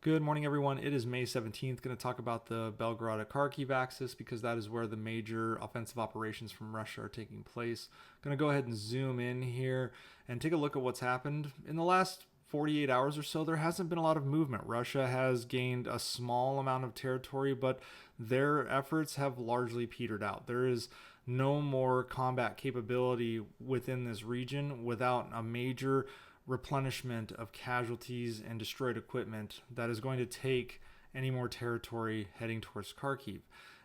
Good morning, everyone. It is May 17th. Going to talk about the Belgorod-Kharkiv axis because that is where the major offensive operations from Russia are taking place. Going to go ahead and zoom in here and take a look at what's happened. In the last 48 hours or so, there hasn't been a lot of movement. Russia has gained a small amount of territory, but their efforts have largely petered out. There is no more combat capability within this region without a major replenishment of casualties and destroyed equipment that is going to take any more territory heading towards Kharkiv.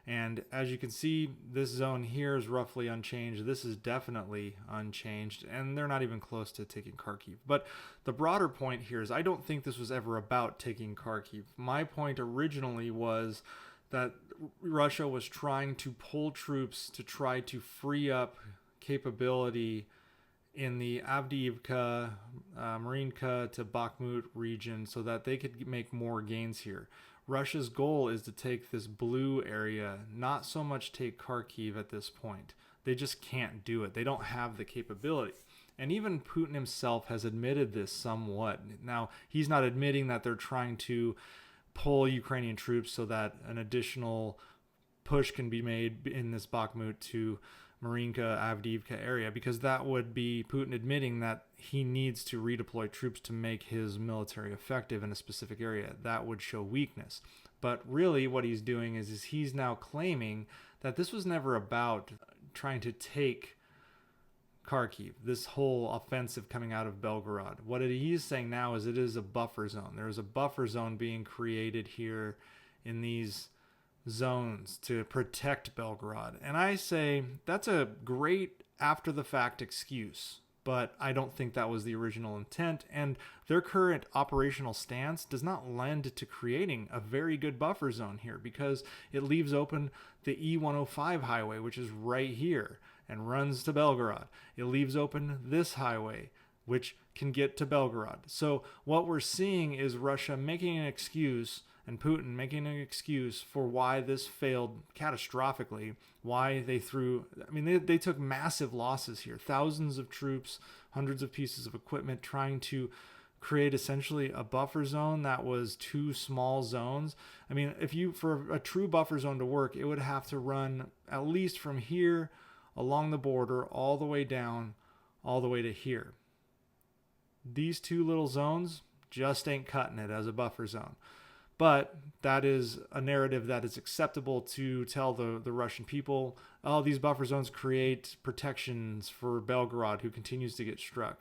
And as you can see, this zone here is roughly unchanged. This is definitely unchanged, and they're not even close to taking Kharkiv. But the broader point here is I don't think this was ever about taking Kharkiv. My point originally was that Russia was trying to pull troops to try to free up capability in the Avdiivka, Marinka to Bakhmut region so that they could make more gains here. Russia's goal is to take this blue area, not so much take Kharkiv at this point. They just can't do it. They don't have the capability. And even Putin himself has admitted this somewhat. Now, he's not admitting that they're trying to pull Ukrainian troops so that an additional push can be made in this Bakhmut to Marinka, Avdiivka area, because that would be Putin admitting that he needs to redeploy troops to make his military effective in a specific area. That would show weakness. But really what he's doing is he's now claiming that this was never about trying to take Kharkiv, this whole offensive coming out of Belgorod. What he's saying now is it is a buffer zone. There is a buffer zone being created here in these zones to protect Belgorod. And I say that's a great after the fact excuse, but I don't think that was the original intent, and their current operational stance does not lend to creating a very good buffer zone here because it leaves open the E105 highway, which is right here and runs to Belgorod. It leaves open this highway, which can get to Belgorod. So what we're seeing is Russia making an excuse and Putin making an excuse for why this failed catastrophically, why they they took massive losses here, thousands of troops, hundreds of pieces of equipment, trying to create essentially a buffer zone that was two small zones. For a true buffer zone to work, it would have to run at least from here along the border all the way down, all the way to here. These two little zones just ain't cutting it as a buffer zone. But that is a narrative that is acceptable to tell the Russian people, oh, these buffer zones create protections for Belgorod, who continues to get struck.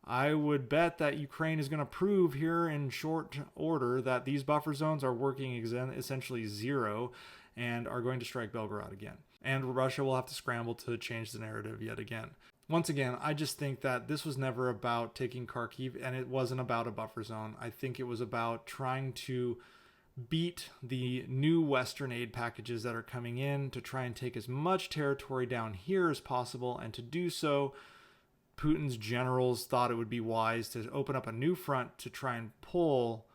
I would bet that Ukraine is going to prove here in short order that these buffer zones are working essentially zero and are going to strike Belgorod again. And Russia will have to scramble to change the narrative yet again. Once again, I just think that this was never about taking Kharkiv, and it wasn't about a buffer zone. I think it was about trying to beat the new Western aid packages that are coming in to try and take as much territory down here as possible. And to do so, Putin's generals thought it would be wise to open up a new front to try and pull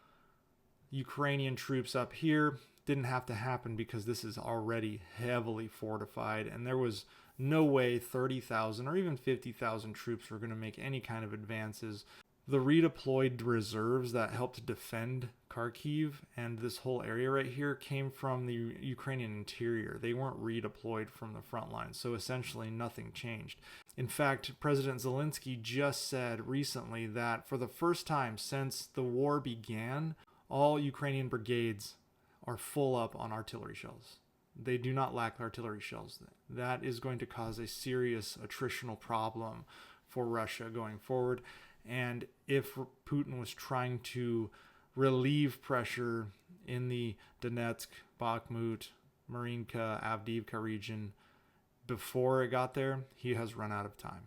Ukrainian troops up here. Didn't have to happen because this is already heavily fortified, and there was no way 30,000 or even 50,000 troops were going to make any kind of advances. The redeployed reserves that helped defend Kharkiv and this whole area right here came from the Ukrainian interior. They weren't redeployed from the front lines, so essentially nothing changed. In fact, President Zelensky just said recently that for the first time since the war began, all Ukrainian brigades are full up on artillery shells. They do not lack artillery shells. That is going to cause a serious attritional problem for Russia going forward. And if Putin was trying to relieve pressure in the Donetsk, Bakhmut, Marinka, Avdiivka region before it got there, he has run out of time.